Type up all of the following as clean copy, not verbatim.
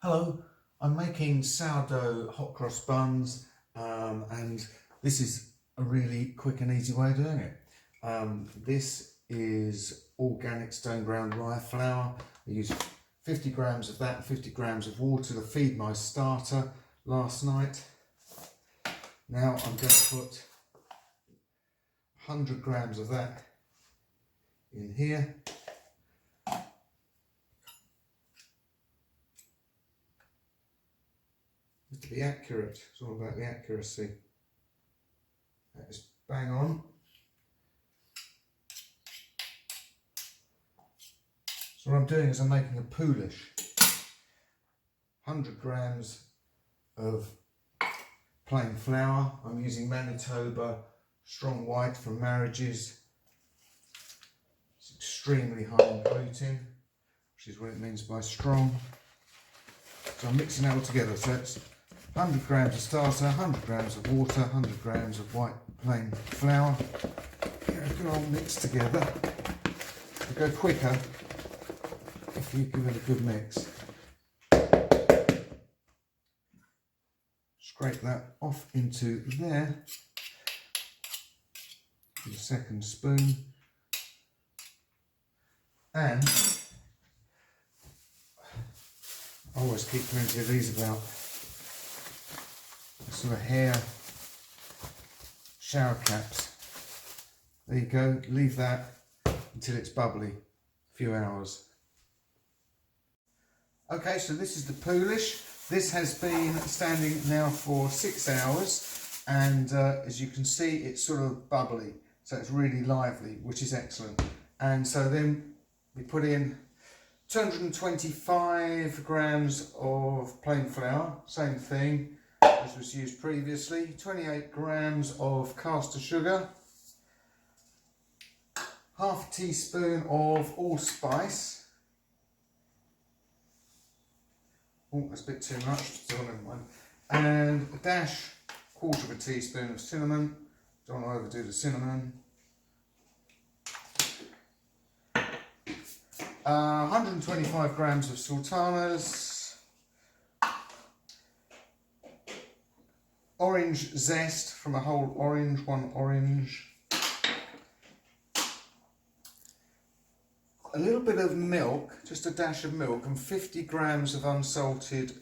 Hello, I'm making sourdough hot cross buns and this is a really quick and easy way of doing it. This is organic stone ground rye flour. I use 50 grams of that and 50 grams of water to feed my starter last night. Now I'm going to put 100 grams of that in here. To be accurate, it's all about the accuracy. That is bang on. So what I'm doing is I'm making a poolish. 100 grams of plain flour. I'm using Manitoba strong white from Marriages. It's extremely high in gluten, which is what it means by strong. So I'm mixing that all together. So it's 100 grams of starter, 100 grams of water, 100 grams of white plain flour. Get a good old mix together. It'll go quicker if you give it a good mix. Scrape that off into there. With a second spoon. And I always keep plenty of these about. Sort of hair shower caps. There you go, leave that until it's bubbly, a few hours. Okay, so this is the poolish. This has been standing now for 6 hours and as you can see it's sort of bubbly, so it's really lively, which is excellent. And so then we put in 225 grams of plain flour, same thing as was used previously, 28 grams of caster sugar, half a teaspoon of allspice. Oh, that's a bit too much, so never mind. And a dash, quarter of a teaspoon of cinnamon. Don't want to overdo the cinnamon. 125 grams of sultanas. Orange zest from a whole orange, 1 orange. A little bit of milk, just a dash of milk, and 50 grams of unsalted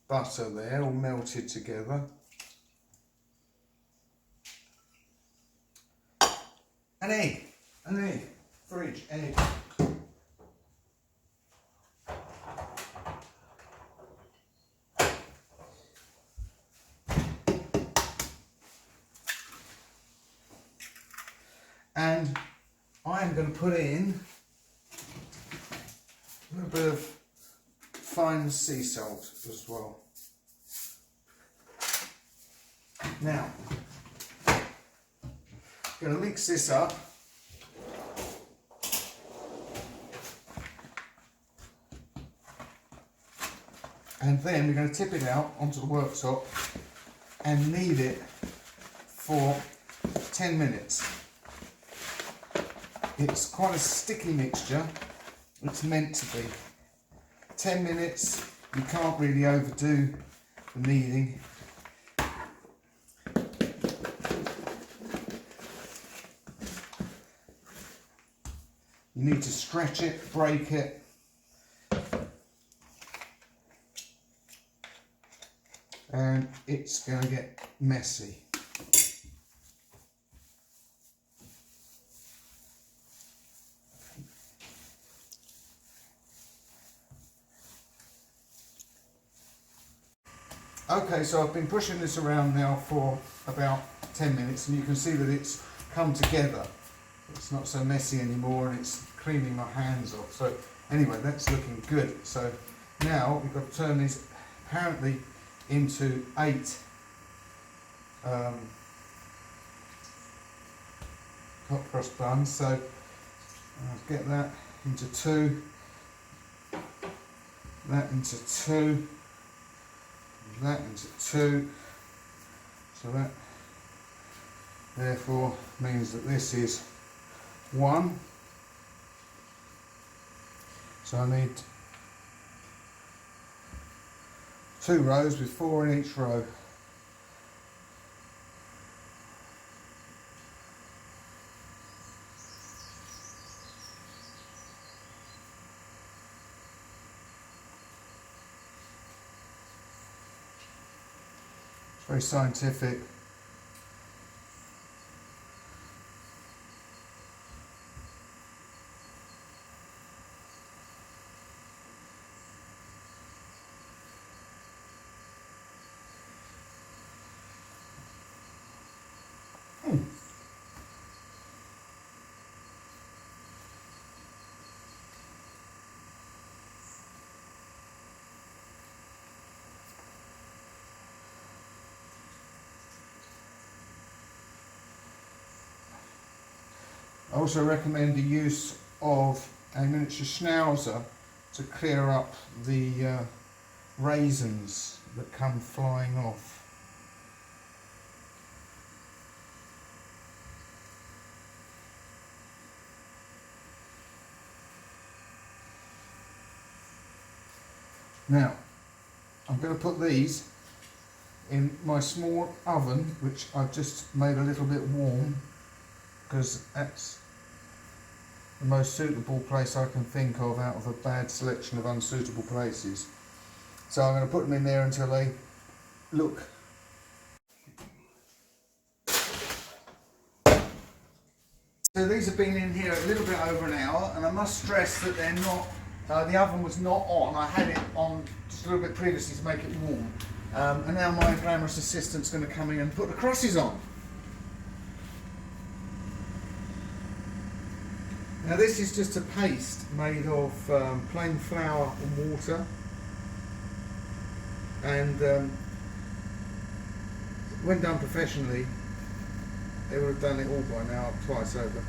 butter there, all melted together. An egg, fridge egg. And I'm going to put in a little bit of fine sea salt as well. Now, I'm going to mix this up. And then we're going to tip it out onto the worktop and knead it for 10 minutes. It's quite a sticky mixture, it's meant to be. 10 minutes, you can't really overdo the kneading. You need to stretch it, break it. And it's going to get messy. Okay, so I've been pushing this around now for about 10 minutes and you can see that it's come together. It's not so messy anymore and it's cleaning my hands off. So anyway, that's looking good. So now we've got to turn these apparently into 8 hot cross buns. So I'll get that into 2, that into 2. That into 2, so that therefore means that this is 1. So I need 2 rows with 4 in each row. It's very scientific. I also recommend the use of a miniature schnauzer to clear up the raisins that come flying off. Now, I'm going to put these in my small oven, which I've just made a little bit warm, because that's the most suitable place I can think of out of a bad selection of unsuitable places. So I'm going to put them in there until they look. So these have been in here a little bit over an hour, and I must stress that they're not, the oven was not on. I had it on just a little bit previously to make it warm. And now my glamorous assistant's going to come in and put the crosses on. Now this is just a paste made of plain flour and water, and when done professionally they would have done it all by now, twice over.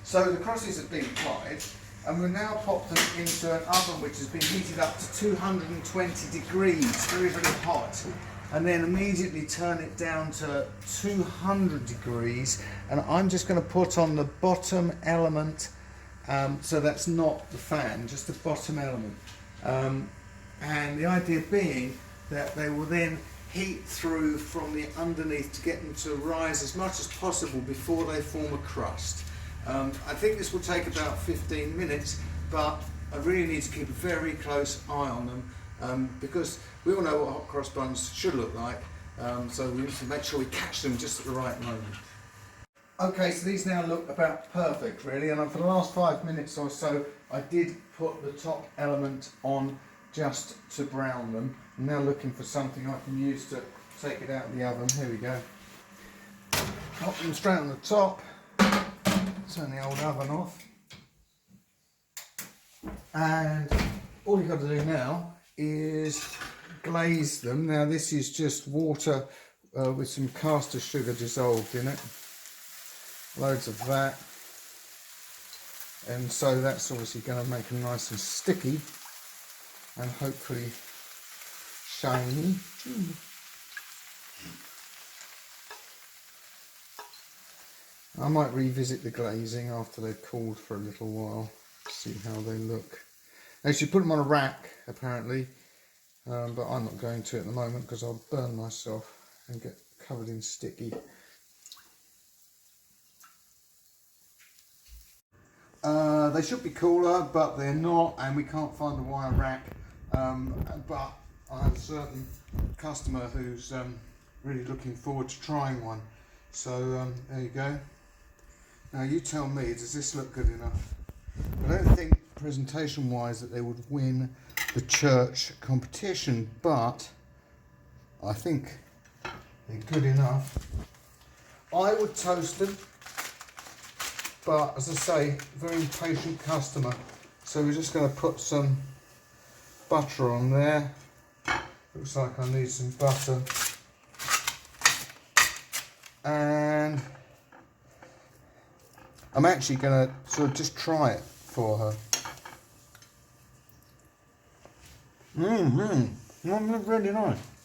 So the crosses have been applied, and we'll now pop them into an oven which has been heated up to 220 degrees, very, very hot, and then immediately turn it down to 200 degrees, and I'm just going to put on the bottom element, so that's not the fan, just the bottom element, and the idea being that they will then heat through from the underneath to get them to rise as much as possible before they form a crust. I think this will take about 15 minutes, but I really need to keep a very close eye on them, because we all know what hot cross buns should look like, so we need to make sure we catch them just at the right moment. Okay, so these now look about perfect really, and for the last 5 minutes or so I did put the top element on just to brown them. I'm now looking for something I can use to take it out of the oven. Here we go. Pop them straight on the top. Turn the old oven off, and all you've got to do now is glaze them. Now this is just water with some caster sugar dissolved in it, loads of that, and so that's obviously going to make them nice and sticky and hopefully shiny. I might revisit the glazing after they've cooled for a little while, see how they look. They should put them on a rack apparently, but I'm not going to at the moment because I'll burn myself and get covered in sticky. They should be cooler, but they're not, and we can't find a wire rack, but I have a certain customer who's really looking forward to trying one, so there you go. Now you tell me, does this look good enough? I don't think presentation wise that they would win the church competition, but I think they're good enough. I would toast them, but as I say, very impatient customer, so we're just going to put some butter on there. Looks like I need some butter, and I'm actually going to sort of just try it for her. That's really nice.